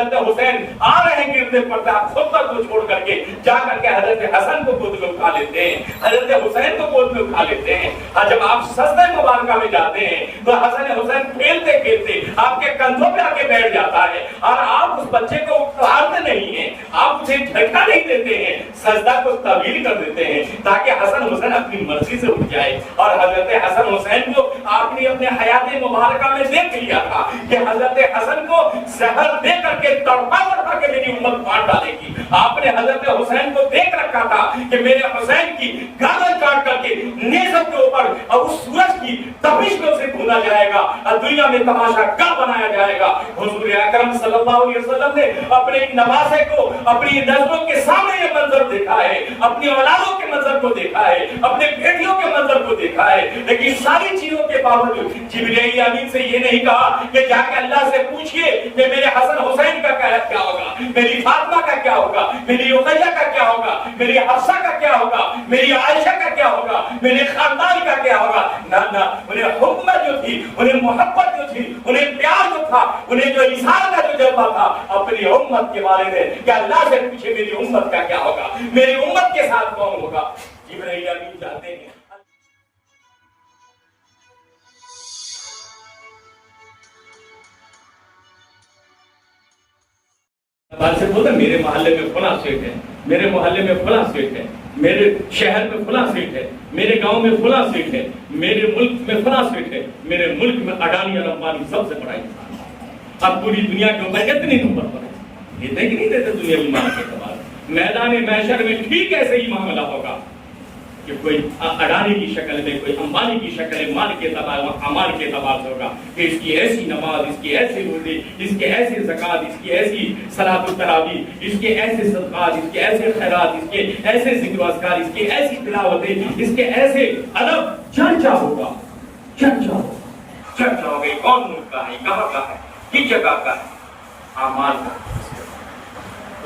حضرت حسین آ رہے ہیں گرتے پڑتے، آپ خطبہ کو چھوڑ کر کے جا کر کے حضرت حسن کو گود میں اٹھا لیتے ہیں، حضرت حسین کو گود میں اٹھا لیتے ہیں، اور جب آپ سجدہ مبارکہ میں جاتے ہیں تو حسن حسین کھیلتے کھیلتے آپ کے کندھوں پہ آ کے بیٹھ جاتا ہے، اور آپ اس بچے کو اٹھاتے نہیں ہیں، آپ اسے جھٹکا نہیں دیتے ہیں، سجدہ کو طویل کر دیتے ہیں تاکہ حسن حسین اپنی مرضی سے اٹھ جائے۔ اور حضرت حسن حسین کو آپ نے اپنے حیات مبارکہ میں دیکھ لیا تھا کہ حضرت حسن کو زہر دے کر کے تڑپا تڑپا کے میری امت مار ڈالے گی۔ آپ نے حضرت حسین کو دیکھ رکھا تھا کہ میرے حسین کی گردن کاٹ کر کے نیزے کے اوپر اور اس سورج کی تپش میں اسے بھونا جائے گا اور دنیا میں تماشا گاہ بنایا جائے گا۔ حضور اکرم صلی اللہ علیہ وسلم نے اپنے نواسے کو اپنی نظروں کے سامنے یہ منظر دیکھا ہے، اپنی اولادوں کے منظر کو دیکھا ہے، اپنے بیٹیوں کے منظر کو دیکھا ہے، لیکن ساری چیزوں کے باوجود جبرائیل امین سے یہ نہیں کہا کہ جا کے اللہ سے پوچھئے کہ میرے حسن حسین کا کیا ہوگا، میری فاطمہ کا کیا ہوگا، میری رقیہ کا کیا ہوگا، میری حفصہ کا کیا ہوگا، میری عائشہ کا کیا ہوگا، میرے خاندان کا کیا ہوگا۔ نہ انہیں حکمت جو تھی، انہیں محبت جو تھی، انہیں پیار جو تھا، انہیں جو انسان کا جو جذبہ تھا اپنی امت کے بارے میں کہ اللہ سے پوچھے میری امت کا کیا ہوگا، میری امت کے ساتھ کون ہوگا۔ جبرائیل امین چاہتے ہیں سے بولتے میرے محلے میں فلاں سیٹ ہے، میرے محلے میں فلاں سیٹ ہے، میرے شہر میں فلاں سیٹ ہے، میرے گاؤں میں فلاں سیٹ ہے، میرے ملک میں فلاں سیٹ ہے، میرے ملک میں اڈانی اور امبانی سب سے بڑا انسان ہے۔ اب پوری دنیا کے اوپر کتنی نمبر پر ہے، یہ دیکھ نہیں دیتے دنیا میں مان کے اعتبار میدان محشر میں ٹھیک ایسے ہی معاملہ ہوگا کہ کوئی اڈانی کی شکل میں، کوئی امبانی کی شکل میں مال کے اعتبار امال کے اعتبار سے ہوگا کہ اس کی ایسی نماز، اس کی ایسی روزے، اس کے ایسے زکات، اس کی ایسی صلاۃ التراویح، اس کے ایسے صدقات، اس کے ایسے خیرات، اس کے ایسے ذکر و اذکار، اس کے ایسی تلاوتیں، اس کے ایسے ادب چرچا ہوگا، چرچا ہوگا۔ کون ملک کا ہے، کہاں کا ہے، کس جگہ کا ہے، اعمال کا۔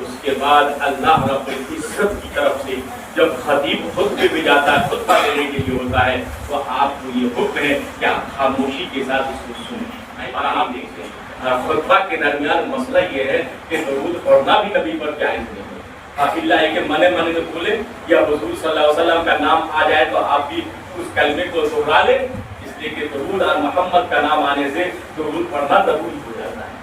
اس کے بعد اللہ رب العزت کی طرف سے جب خطیب خطبے میں جاتا ہے، خطبہ دینے کے لیے ہوتا ہے، تو آپ کو یہ حکم ہے کہ آپ خاموشی کے ساتھ اس کو سنیں۔ اور آپ دیکھتے ہیں خطبہ کے درمیان مسئلہ یہ ہے کہ درود پڑھنا بھی نبی پر جائز نہیں ہے۔ آپ اللہ ہے کہ منے تو بولے یا حضور صلی اللہ علیہ وسلم کا نام آ جائے تو آپ بھی اس کلمے کو دہرا لیں، اس لیے کہ درود اور محمد کا نام آنے سے درود پڑھنا ضروری ہو جاتا ہے۔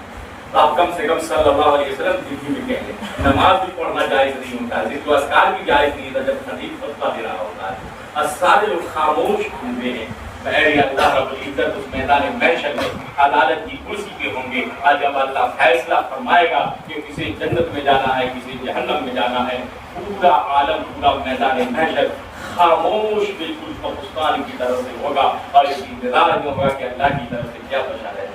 آپ کم سے کم صلی اللہ علیہ وسلم دلی میں کہہ لیں، نماز بھی پڑھنا جائز نہیں ہوتا ہے، ذکر و اذکار بھی جائز نہیں ہوتا جب خطیب خطبہ دے رہا ہوتا ہے۔ اور سارے لوگ خاموش ہوئے ہیں، بغیر اللہ رب العزت اس میدان محشر میں عدالت کی کرسی پہ ہوں گے، اور جب اللہ فیصلہ فرمائے گا کہ کسی جنت میں جانا ہے، کسی جہنم میں جانا ہے، پورا عالم، پورا میدان محشر خاموش بالکل پاکستان کی طرف سے ہوگا، اور اس انتظار میں ہوگا کہ اللہ کی طرف سے کیا بشارت ہے۔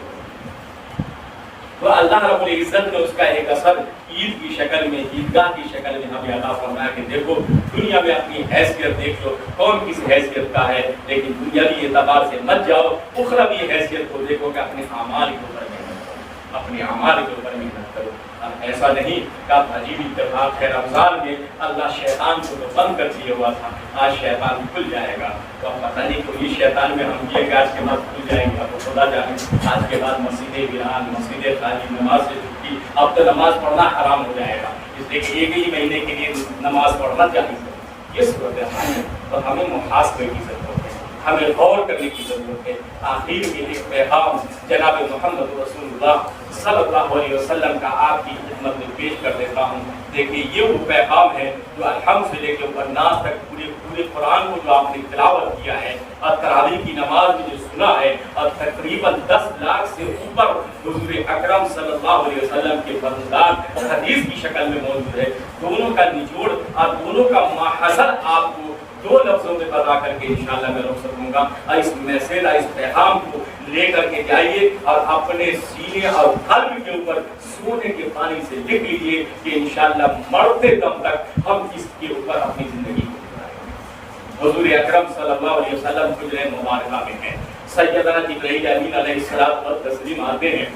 تو اللہ رب العزت نے اس کا ایک اثر عید کی شکل میں، عیدگاہ کی شکل میں ہمیں عطا فرمایا کہ دیکھو دنیا میں اپنی حیثیت دیکھ لو، کون کس حیثیت کا ہے، لیکن دنیاوی اعتبار سے مت جاؤ، اخروی حیثیت کو دیکھو کہ اپنے اعمال کے اوپر محنت کرو، اپنے اعمال کے اوپر محنت کرو۔ اب ایسا نہیں کہ آپ عجیب اتفاق ہے رمضان میں اللہ شیطان کو تو بند کر دیا ہوا تھا، آج شیطان کھل جائے گا، تو اب پتہ نہیں کوئی شیطان میں ہم یہ کہ آج کے بعد کھل جائیں گے، اب خدا جانے آج کے بعد مسجدیں ویران، مسجدیں خالی، نماز سے چھٹی، اب تو نماز پڑھنا حرام ہو جائے گا، اس لیے کہ ایک ہی مہینے کے لیے نماز پڑھنا جائز ہے۔ یہ صورتحال ہے، تو ہمیں محاسبے کی ضرورت ہے، ہمیں غور کرنے کی ضرورت ہے۔ آخر میں ایک پیغام جناب محمد رسول اللہ صلی اللہ علیہ وسلم کا آپ کی خدمت میں پیش کر دیتا ہوں۔ دیکھیے یہ وہ پیغام ہے جو الحمد سے لے کے ناس تک پورے قرآن کو جو آپ نے تلاوت کیا ہے اور تراویح کی نماز میں جو سنا ہے، اور تقریباً 10 لاکھ سے اوپر حضور اکرم صلی اللہ علیہ وسلم کے فرزندان حدیث کی شکل میں موجود ہے، دونوں کا نچوڑ اور دونوں کا ماحصل آپ کو 2 لفظوں میں بتا کر کے انشاءاللہ میں روک سکوں گا۔ اس میسج، اس پیغام کو لے کر کے جائیے اور اپنے سینے اور قلب کے اوپر سونے کے پانی سے لکھ لیجیے کہ انشاءاللہ مرتے دم تک ہم اس کے اوپر اپنی زندگی کو گزاریں گے۔ حضور اکرم صلی اللہ علیہ وسلم حجرہ مبارکہ میں ہیں، سیدنا جبرائیل امین علیہ الصلوۃ والتسلیم آتے ہیں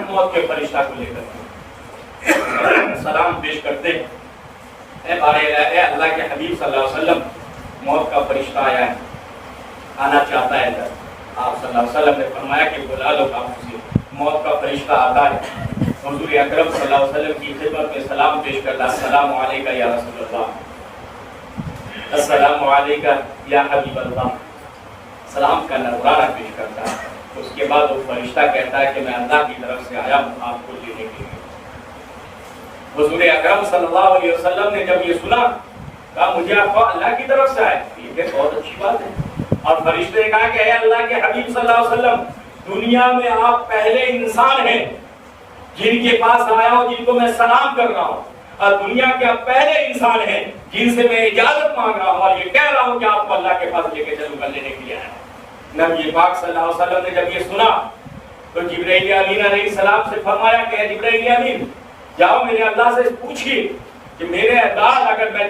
موت کے فرشتہ کو لے کر سلام پیش کرتے ہیں، اے اللہ کے حبیب صلی اللہ علیہ وسلم، موت کا فرشتہ آیا ہے، آنا چاہتا ہے ادھر۔ آپ صلی اللہ علیہ وسلم نے فرمایا کہ بلا لو آپ سے، موت کا فرشتہ آتا ہے، حضور اکرم صلی اللہ علیہ وسلم کی خدمت میں سلام پیش کرتا، السلام علیکہ یا رسول اللہ، السلام علیکہ یا حبیب اللہ، سلام کا نذرانہ پیش کرتا ہے۔ اس کے بعد وہ فرشتہ کہتا ہے کہ میں اللہ کی طرف سے آیا ہوں آپ کو لینے کے لیے۔ حضور اکرم صلی اللہ علیہ وسلم نے جب یہ سنا، کہا مجھے آپ کو اللہ کی طرف سے آئے، یہ بہت اچھی بات ہے۔ اور فرشتے نے کہا کہ اے اللہ کے حبیب صلی اللہ علیہ وسلم، دنیا میں آپ پہلے انسان ہیں جن کے پاس آیا ہوں، جن کو میں سلام کر رہا ہوں، اور دنیا کے آپ پہلے انسان ہیں جن سے میں اجازت مانگ رہا ہوں اور یہ کہہ رہا ہوں کہ آپ کو اللہ کے پاس لے کے چلوں گا، لینے کے لیے آیا۔ نبی پاک صلی اللہ علیہ وسلم نے جب یہ سنا تو جبرائیل امین علیہ السلام سے فرمایا کہ اے جبرائیل امین، جاؤ میرے اللہ سے پوچھئے کہ میرے بعد اگر میں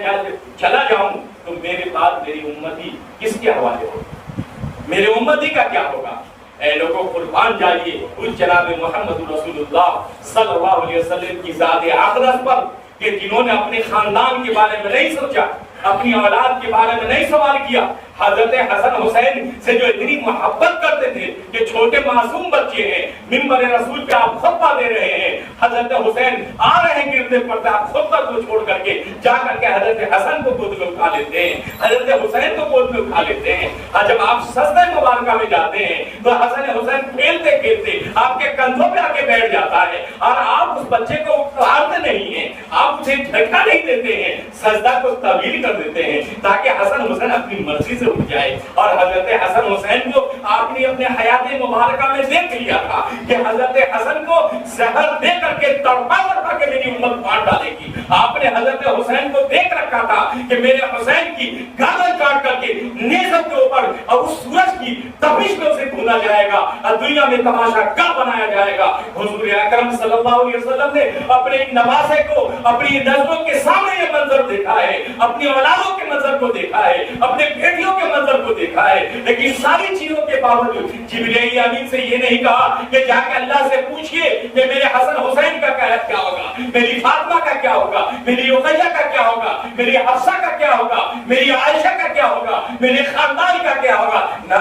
چلا جاؤں تو میرے بعد میری امتی کس کے حوالے ہوگی، میرے امتی کا کیا ہوگا؟ اے لوگوں قربان جائیے اس جناب محمد رسول اللہ صلی اللہ علیہ وسلم کی ذات اقدس پر کہ جنہوں نے اپنے خاندان کے بارے میں نہیں سوچا، اپنی اولاد کے بارے میں نہیں سوال کیا۔ حضرت حسن حسین سے جو اتنی محبت کرتے تھے کہ چھوٹے معصوم بچے ہیں، منبر رسول پہ آپ خطبہ دے رہے ہیں، حضرت حسین آ رہے ہیں گردے پڑتے، آپ خطبہ کو چھوڑ کر کے جا کر کے حضرت حسن کو گود میں اٹھا لیتے ہیں، حضرت حسین کو گود میں اٹھا لیتے ہیں۔ اور جب آپ سجدہ مبارکہ میں جاتے ہیں تو حسن حسین کھیلتے کھیلتے آپ کے کندھوں پہ آ کے بیٹھ جاتا ہے، اور آپ اس بچے کو اٹھاتے نہیں ہیں، آپ اسے جھٹکا نہیں دیتے ہیں، سجدہ کو طویل کر دیتے ہیں تاکہ حسن حسین اپنی مرضی سے اٹھ جائے۔ اور حضرت حسن حسین کو آپ نے اپنے حیات مبارکہ میں دیکھ لیا تھا کہ حضرت حسن کو زہر دے کر کے تڑپا تڑپا کے میری امت مار ڈالے گی۔ آپ نے حضرت حسین کو دیکھ رکھا تھا کہ میرے حسین کی گردن کاٹ کر کے نیزے کے اوپر اور اس سورج کی تپش میں اسے بھونا جائے گا اور دنیا میں تماشا گاہ بنایا جائے گا۔ حضور اکرم صلی اللہ علیہ وسلم نے اپنے نواسے کو اپنی نظروں کے سامنے یہ منظر دیکھا ہے، اپنی اولادوں کے منظر کو دیکھا ہے، اپنے بیٹیوں کے منظر کو دیکھا ہے، لیکن ساری چیزوں کے باوجود جبرائیل امین سے یہ نہیں کہا کہ جا کے اللہ سے پوچھئے کہ میرے حسن حسین کا کیا ہوگا، میری فاطمہ کا کیا ہوگا، میری رقیہ کا کیا ہوگا، میری حفصہ کا کیا ہوگا، میری عائشہ کا کیا ہوگا، میرے خاندان کا کیا ہوگا۔ نہ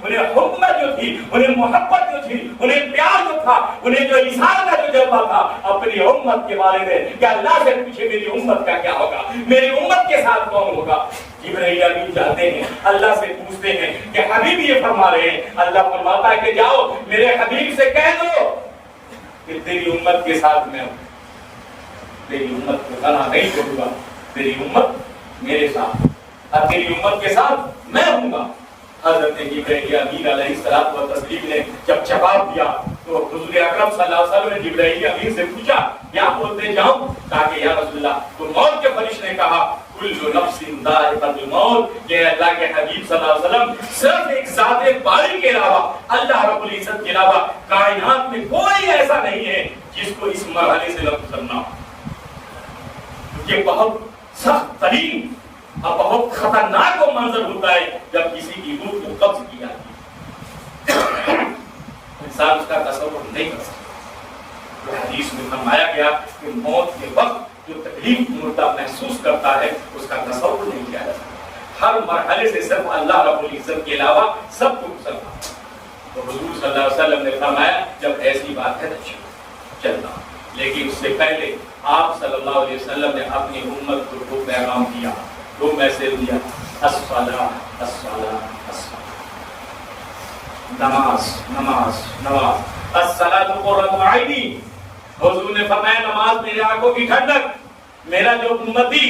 انہیں حکمت جو تھی، انہیں محبت جو تھی، انہیں پیار جو تھا، انہیں جو اظہار کا جو جذبہ تھا اپنی امت کے بارے میں کہ اللہ سے پوچھے میری امت کا کیا ہوگا، میری امت کے ساتھ کون ہوگا۔ جبرائیل امین جاتے ہیں، اللہ سے پوچھتے ہیں کہ حبیب یہ فرما رہے ہیں، اللہ فرماتا ہے کہ جاؤ میرے حبیب سے کہہ دو کہ تیری امت کے ساتھ میں ہوں، تیری امت کو تنہا نہیں چھوڑوں گا، تیری امت میرے ساتھ اور تیری امت کے ساتھ میں ہوں گا۔ حضرت جبرائیل امین علیہ السلام نے جب جواب دیا تو حضور اکرم صلی اللہ علیہ وسلم نے جبرائیل امین سے پوچھا کیا بولتے جاؤں؟ کہا کہ یا رسول اللہ، تو موت کے فرشتے نے کہا کل نفس ذائقۃ الموت، کہ اللہ کے حبیب صلی اللہ علیہ وسلم صرف ایک ذات باری کے علاوہ، اللہ رب العزت کے علاوہ کائنات میں کوئی ایسا نہیں ہے جس کو اس مرحلے سے نہ گزرنا ہو۔ یہ بہت سخت ترین اور بہت خطرناک وہ منظر ہوتا ہے جب کسی کی روح کو قبض کی جاتی ہے، انسان اس کا تصور نہیں کر سکتا۔ حدیث میں فرمایا گیا کہ موت کے وقت جو تکلیف مردہ محسوس کرتا ہے اس کا تصور نہیں کیا جا سکتا۔ ہر مرحلے سے صرف اللہ رب العزت کے علاوہ سب کو گزرنا۔ تو حضور صلی اللہ علیہ وسلم نے فرمایا جب ایسی بات ہے تو چلنا، لیکن اس سے پہلے آپ صلی اللہ علیہ وسلم نے اپنی امت کو پیغام دیا، دو میسج دیا، الصلاۃ الصلاۃ الصلاۃ، نماز نماز نماز، الصلاۃ قرۃ عینی۔ حضور نے فرمایا نماز میری آنکھوں کی ٹھنڈک، میرا جو امتی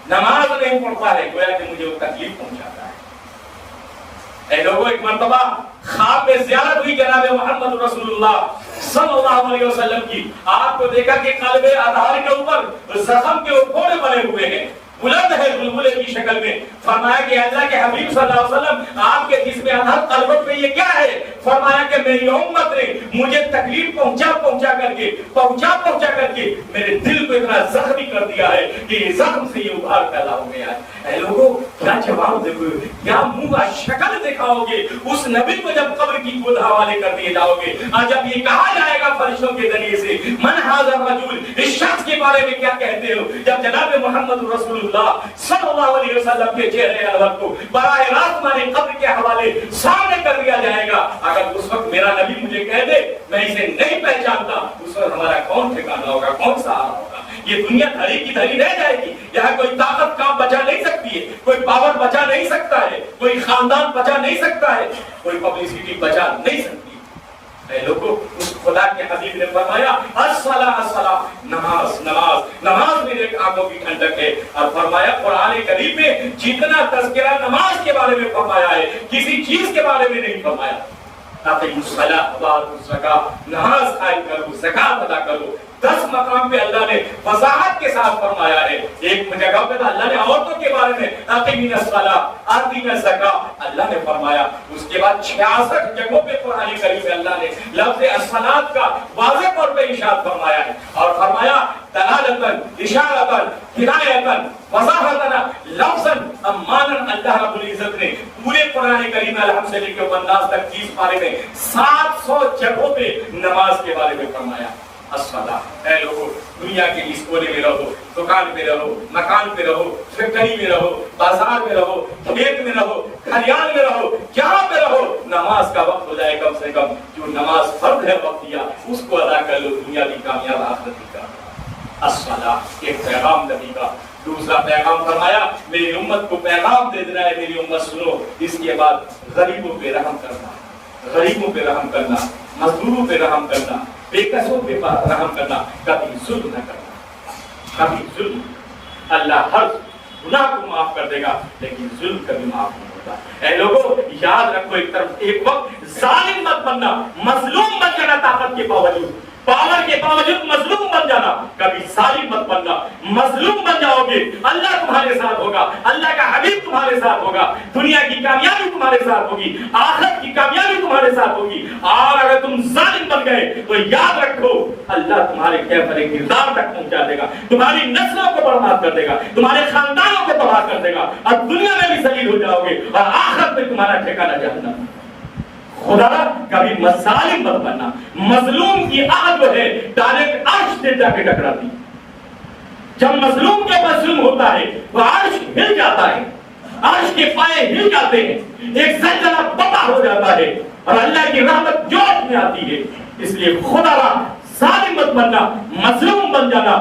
نماز نہیں پڑھتا ہے گویا کہ مجھے وہ تکلیف پہنچاتا ہے۔ اے لوگوں، ایک مرتبہ خواب میں زیارت ہوئی جناب محمد رسول اللہ صلی اللہ علیہ وسلم کی، آپ کو دیکھا کہ قلب اطہار کے اوپر زخم کے پھوڑے بنے ہوئے ہیں، بلند ہے بلبلے کی شکل میں۔ فرمایا کہ اللہ کے حبیب صلی اللہ علیہ وسلم آپ کے جسم اطہر قلبت میں یہ کیا ہے؟ فرمایا کہ میری امت نے مجھے تکلیف پہنچا پہنچا کر کے میرے دل کو اتنا زخمی کر دیا ہے کہ یہ زخم سے یہ ابھار پیدا ہو گیا ہے۔ اے لوگوں، کیا جواب دو گے، کیا منہ کا شکل دکھاؤ گے اس نبی کو جب قبر کی گود حوالے کر دیے جاؤ گے؟ اور جب یہ کہا جائے گا فرشتوں کے ذریعے سے من ھذا الرجل، اس شخص کے بارے میں کیا کہتے ہو؟ جب جناب محمد رسول اللہ صلی اللہ علیہ وسلم کے چہرے انور کو براہ راست ہمارے قبر کے حوالے سامنے کر دیا جائے گا، اگر اس وقت میرا نبی مجھے کہہ دے میں اسے نہیں پہچانتا، اس وقت ہمارا کون ٹھکانا ہوگا، کون سا حال ہوگا؟ یہ دنیا دھڑی کی دھڑی رہ جائے گی، یہاں کوئی طاقت کام بچا نہیں سکتی ہے، کوئی پاور بچا نہیں سکتا ہے، کوئی خاندان بچا نہیں سکتا ہے، کوئی پبلسٹی بچا نہیں سکتی۔ اے لوگوں، اس خدا کے حبیب نے فرمایا الصلاۃ الصلاۃ، نماز نماز نماز میرے آنکھوں کی ٹھنڈک ہے، اور فرمایا قرآن کریم میں جتنا تذکرہ نماز کے بارے میں فرمایا ہے کسی چیز کے بارے میں نہیں فرمایا۔ تاکہ الصلاۃ وآتوا الزکاۃ، نماز قائم کرو، زکات ادا کرو۔ 10 مقام پہ اللہ نے وضاحت کے ساتھ فرمایا ہے۔ ایک جگہ پہ اللہ نے عورتوں کے بارے میں اقیموا الصلاۃ آتینا الزکاۃ اللہ نے فرمایا، اس کے بعد 66 جگہوں پہ قرآن کریم میں اللہ نے لفظ الصلاۃ کا واضح طور پہ ارشاد فرمایا ہے، اور فرمایا دلالتاً اشارتاً ہدایتاً وضاحتاً لفظاً اماناً۔ اللہ رب العزت نے پورے قرآن کریم میں الحمد سے لے کے الناس تک 30 پارے میں 700 جگہوں پہ نماز کے بارے میں فرمایا الصلاۃ۔ اے لوگوں، دنیا کے اس کونے میں رہو، دکان میں رہو، مکان پہ رہو، فیکٹری میں رہو، بازار میں رہو، کھیت میں رہو، کھلیان میں رہو، جہاں پہ رہو، نماز کا وقت ہو جائے کم سے کم جو نماز فرض ہے وقت دیا اس کو ادا کر لو، دنیا بھی کامیاب آخرت بھی کامیاب۔ الصلاۃ ایک پیغام نبی کا۔ دوسرا پیغام فرمایا میری امت کو پیغام دے دینا ہے، میری امت سنو، اس کے بعد غریبوں پہ رحم کرنا، غریبوں پہ رحم کرنا، مزدوروں پہ رحم کرنا، بے کسوں پہ رحم کرنا، کبھی ظلم نہ کرنا، کبھی ظلم۔ اللہ ہر گناہ کو معاف کر دے گا لیکن ظلم کبھی معاف نہیں ہوتا۔ اے لوگوں یاد رکھو، ایک وقت ظالم مت بننا، مظلوم بن جانا، طاقت کے باوجود، پاور کے باوجود مظلوم بن جانا، کبھی ظالم مت بننا۔ مظلوم بن جاؤ گے اللہ تمہارے ساتھ ہوگا، اللہ کا حبیب تمہارے ساتھ ہوگا، دنیا کی کامیابی تمہارے ساتھ ہوگی، آخرت کی کامیابی تمہارے ساتھ ہوگی۔ اور اگر تم ظالم بن گئے تو یاد رکھو اللہ تمہارے کیفر کردار تک پہنچا دے گا، تمہاری نسلوں کو برباد کر دے گا، تمہارے خاندانوں کو تباہ کر دے گا، اور دنیا میں بھی ذلیل ہو جاؤ گے اور آخرت میں تمہارا ٹھکانہ جہنم۔ خدا کبھی ظالم مت بننا۔ مظلوم کی آگ جو ہے ڈائریکٹ عرش سے جا کے ٹکراتی، جب مظلوم کے اوپر ظلم ہوتا ہے تو عرش ہل جاتا ہے، عرش کے پائے ہل جاتے ہیں، ایک زلزلہ پتا ہو جاتا ہے اور اللہ کی رحمت جوش میں آتی ہے۔ اس لیے خدا ظالم مت بننا، مظلوم بن جانا۔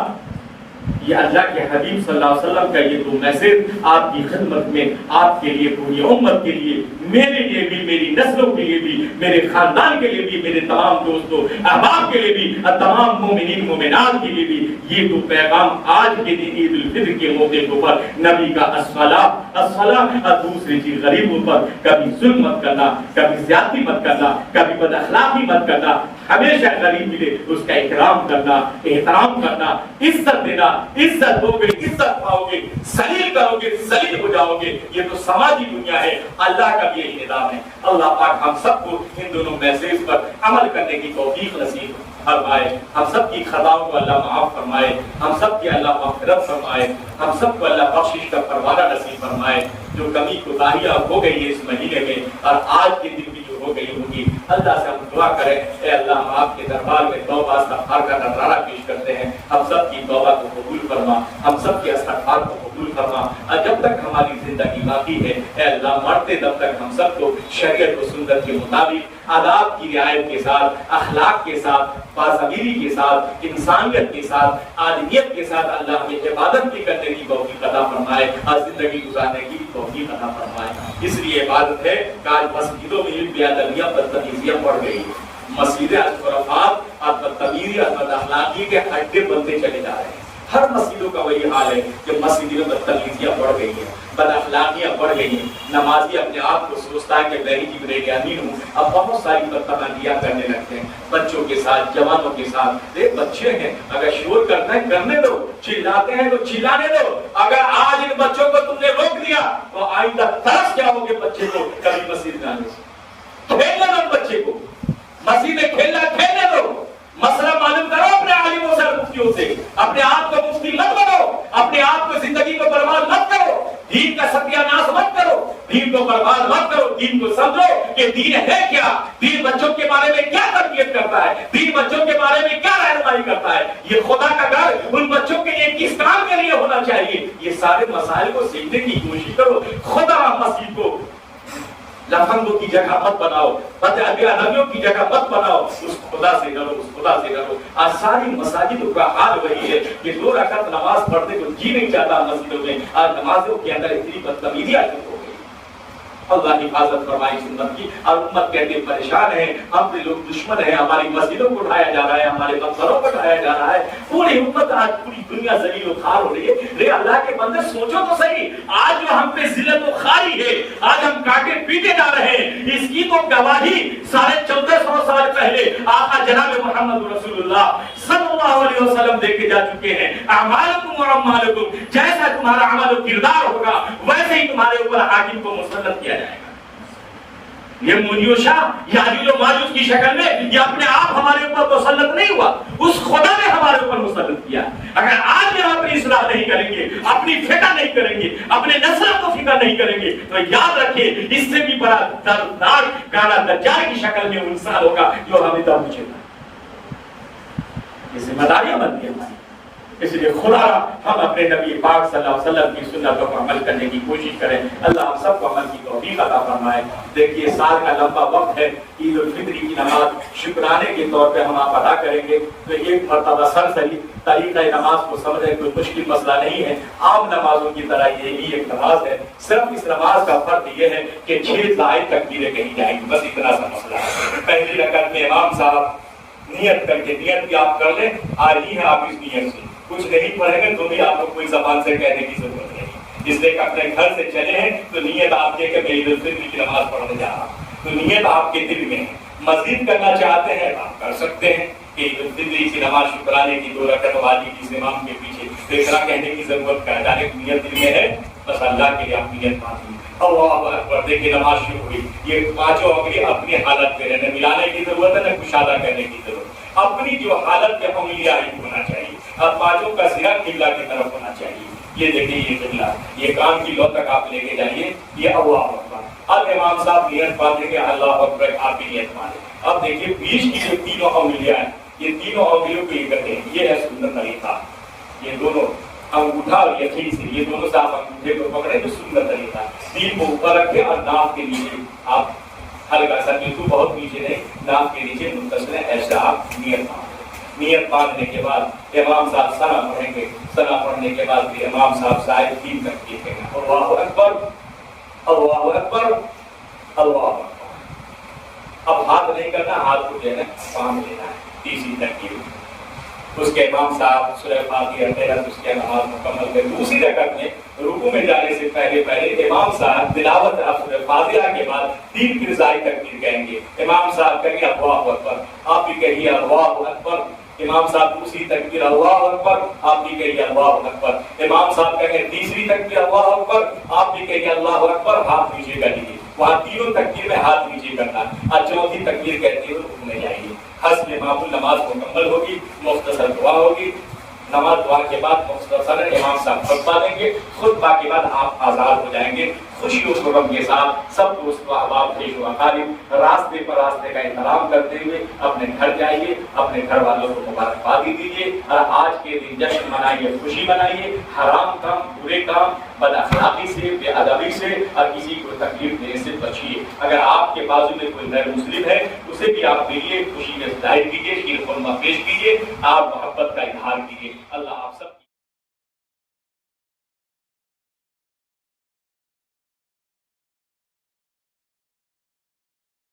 یہ اللہ کے حبیب صلی اللہ علیہ وسلم کا یہ 2 میسج آپ کی خدمت میں، آپ کے لیے، پوری امت کے لیے، میرے لیے بھی، میری نسلوں کے لیے بھی، میرے خاندان کے لیے بھی، میرے تمام دوستوں احباب کے لیے بھی، اور تمام مومنین مومنات کے لیے بھی یہ 2 پیغام آج کے دن عید الفطر کے موقع پر نبی کا الصلاۃ الصلاۃ۔ اور دوسری چیز غریبوں پر کبھی ظلم مت کرنا، کبھی زیادتی مت کرنا، کبھی بد اخلاقی مت کرنا، ہمیشہ غریب ملے اس کا اکرام کرنا، احترام کرنا، عزت دینا۔ عزت دو گے عزت پاؤ گے، ذلیل کرو گے ذلیل ہو جاؤ گے۔ یہ تو سماجی دنیا ہے، اللہ کا بھی یہی نظام ہے۔ اللہ پاک ہم سب کو ان دونوں میسیج پر عمل کرنے کی توفیق نصیب فرمائے، ہم سب کی خطاؤں کو اللہ معاف فرمائے، ہم سب کی اللہ مغفرت فرمائے، ہم سب کو اللہ بخشش کا پروانہ نصیب فرمائے۔ جو کمی کوتاہیاں ہو گئی ہے اس مہینے میں اور آج کے دن بھی جو ہو گئی ہوگی، اللہ سے ہم دعا کریں اے اللہ ہم آپ کے دربار میں توبہ استغفار کا نذرانہ پیش کرتے ہیں، ہم سب کی توبہ کو قبول فرما، ہم سب کے استغفار کو قبول فرما، اور جب تک ہماری زندگی باقی ہے اے اللہ مرتے دم تک ہم سب کو شریعت و سنت کے مطابق آداب کی رعایت کے ساتھ، اخلاق کے ساتھ، باضمیری کے ساتھ، انسانیت کے ساتھ، آدمیت کے ساتھ اللہ ہمیں عبادت کی کرنے کی توفیق عطا فرمائے اور زندگی گزارنے کی توفیق عطا فرمائے۔ اس لیے عبادت ہے کہ آج مسجدوں میں بے ادبیاں بدتمیزیاں بڑھ گئی ہیں، مسجدیں آج خرافات اور بدتمیزی اور بد اخلاقی کے اڈے بنتے چلے جا رہے ہیں۔ ہر مسجدوں کا وہی حال ہے کہ مسجدوں میں بدتمیزیاں بڑھ گئی ہیں، بد اخلاقیاں بڑھ گئی ہیں، نمازی اپنے آپ کو سوچتا ہے کہ میں ہی جبریل امین ہوں، اب بہت ساری بدتمیزیاں کرنے لگتے ہیں بچوں کے ساتھ، جوانوں کے ساتھ۔ دیکھ بچے ہیں، اگر شور کرنا ہے کرنے دو، چلاتے ہیں تو چلانے دو۔ اگر آج ان بچوں کو تم نے روک دیا تو آئندہ ترس جاؤ گے بچے کو کبھی مسجد میں آنے سے۔ کھیلنے دو بچے کو، مسجد میں کھیلنے دو، مسئلہ معلوم کرو اپنے عالموں سے، مفتیوں سے، اپنے آپ کو مفتی مت کرو، اپنے آپ کو زندگی کو برباد مت کرو، دین کا ستیہ ناش مت کرو، دین کو برباد مت کرو، دین کو سمجھو کہ دین ہے کیا، دین بچوں کے بارے میں کیا تربیت کرتا ہے، دین بچوں کے بارے میں کیا رہنمائی کرتا ہے، یہ خدا کا گھر ان بچوں کے لیے کس کام کے لیے ہونا چاہیے، یہ سارے مسائل کو سیکھنے کی کوشش کرو. خدا مسجد کو لفنگوں کی جگہ مت بناؤ، نبیوں کی جگہ مت بناؤ، اس خدا سے ڈرو، اس خدا سے ڈرو. آج ساری مساجد کا حال وہی ہے کہ 2 رکعت نماز پڑھنے کو جی نہیں چاہتا مسجدوں میں. آج نمازوں کے اندر اتنی بدتمیزی آ چکی. اللہ حفاظت فرمائی سنت کی. اور امت کہتے پریشان ہے، ہم سے لوگ دشمن ہیں، ہماری مسجدوں کو اٹھایا جا رہا ہے، ہمارے مقبروں کو اٹھایا جا رہا ہے. پوری امت آج پوری دنیا ذلیل و خوار ہو رہی ہے. رے اللہ کے بندے سوچو تو صحیح، آج جو ہم پہ ذلت و خواری ہے، آج ہم کاٹے پیٹے جا رہے ہیں، اس کی تو گواہی 1450 سال پہلے آقا جناب محمد رسول اللہ صلی اللہ علیہ وسلم دے کے جا چکے ہیں. اعمالکم و اعمالکم، جیسا تمہارا عمل و کردار ہوگا ویسے ہی تمہارے اوپر حاکم کو مسلط کیا جائے گا. یہ منیوشا یاجوج و ماجوج کی شکل میں یہ اپنے آپ ہمارے اوپر مسلط نہیں ہوا، اس خدا نے ہمارے اوپر مسلط کیا. اگر آج ہم اپنی اصلاح نہیں کریں گے، اپنی فکر نہیں کریں گے، اپنے نسل کو فکر نہیں کریں گے، تو یاد رکھیں اس سے بھی بڑا دردناک گانا دجال کی شکل میں انسان ہوگا جو ہمیں دم پوچھے گا. یہ ذمہ داریاں بنتی ہیں ہماری. اس لیے خدا ہم اپنے نبی پاک صلی اللہ علیہ وسلم کی سنتوں پر عمل کرنے کی کوشش کریں. اللہ ہم سب کو عمل کی توفیق عطا فرمائے. دیکھیے سال کا لمبا وقت ہے، عید الفطر کی نماز شکرانے کے طور پہ ہم آپ ادا کریں گے. تو ایک مرتبہ سرسری طریقہ نماز کو سمجھیں، کوئی مشکل مسئلہ نہیں ہے. عام نمازوں کی طرح یہ بھی ایک نماز ہے، صرف اس نماز کا فرق یہ ہے کہ 6 زائد تکبیریں کہی جائیں گی، بس اتنا سا مسئلہ ہے. پہلی رکعت میں امام صاحب نیت کر کے، نیت بھی آپ کر لیں، آ رہی ہے آپ اس نیت سے، کچھ نہیں پڑھیں گے تو بھی آپ کو کوئی زبان سے کہنے کی ضرورت نہیں. اس لیے کہ اپنے گھر سے چلے ہیں تو نیت آپ کے کہ میں عید الفطر کی نماز پڑھنے جا رہا ہوں، تو نیت آپ کے دل میں ہے. مزید کرنا چاہتے ہیں آپ کر سکتے ہیں کہ عید الفطر کی نماز شکرانے کی 2 رکعت واجب کی امام کے پیچھے اتنا کہنے کی ضرورت کا ڈائریکٹ نیت دل میں ہے، بس اللہ کے لیے آپ نیت مانیے. اللہ اکبر، دیکھیے نماز شروع ہوئی. یہ 5 انگلی اپنی حالت پہ رہنے، ملانے کی ضرورت ہے نہ کشادہ کرنے کی ضرورت. اپنی جو حالت پہ انگلیاں ہونا چاہیے، اب 5 کا سرا قبلہ کی طرف ہونا چاہیے. یہ دیکھیں یہ قبلہ، یہ کان کی لو تک آپ لے کے جائیے. یہ اللہ اکبر. اب امام صاحب نیت باندھیں گے، اللہ اکبر آپ بھی نیت مانیں. اب دیکھیے بیچ کی جو 3 انگلیاں ہیں، یہ 3 انگلیوں کو یہ کرتے ہیں، یہ ہے سنت طریقہ. یہ دونوں انگوٹھا اور یہ کھیل سے، یہ دونوں سے آپ انگوٹھے کو پکڑے تو سنت طریقہ. 3 کو اوپر رکھے اور ناف کے نیچے آپ ہلکا سا، بالکل بہت نیچے نہیں، ناف کے نیچے متصل ہے، ایسا آپ نیت مانیں. نیت باندھنے کے بعد امام صاحب ثنا پڑھیں گے. ثنا پڑھنے کے بعد بھی امام صاحب شاید 3 تکبیر کہیں گے، اللہ اکبر اللہ اکبر اللہ اکبر. اب ہاتھ نہیں کرنا، ہاتھ کو جو ہے نا باندھ لینا ہے. تیسری تکبیر اس کے امام صاحب سورہ فاتحہ پڑھ اس کے نماز مکمل کر. دوسری رکعت میں رکوع میں جانے سے پہلے امام صاحب تلاوت سورہ فاتحہ کے بعد 3 فضائی تکبیر کہیں گے. امام صاحب کہیں گے اللہ اکبر، آپ بھی کہیے اللہ اکبر. امام صاحب دوسری تکبیر اللہ اکبر، آپ بھی کہیے اللہ اکبر. امام صاحب کہیں گے تیسری تکبیر اللہ اکبر، آپ بھی کہیے اللہ اکبر. ہاتھ نیچے کر لیجیے، وہاں 3 تکبیر میں ہاتھ نیچے کرنا. اور چوتھی تکبیر کہتے ہوئے رکوع میں جائیے. حسب معمول نماز مکمل ہوگی، مختصر دعا ہوگی. نماز دعا کے بعد مختصر امام صاحب خطبہ دیں گے. خطبہ کے بعد آپ آزاد ہو جائیں گے خوشی و خرم کے ساتھ. سب دوست و احباب پیش و اقارب راستے پر راستے کا احترام کرتے ہوئے اپنے گھر جائیے، اپنے گھر والوں کو مبارکبادی دیجیے. اور آج کے دن جشن منائیے، خوشی منائیے. حرام کام، برے کام، بد اخلاقی سے، بے ادبی سے اور کسی کو تکلیف دینے سے بچیے. اگر آپ کے بازو میں کوئی غیر مسلم ہے اسے بھی آپ ملیے، خوشی میں ظاہر کیجیے، شیر خرما پیش کیجیے، آپ محبت کا اظہار کیجیے. اللہ آپ سب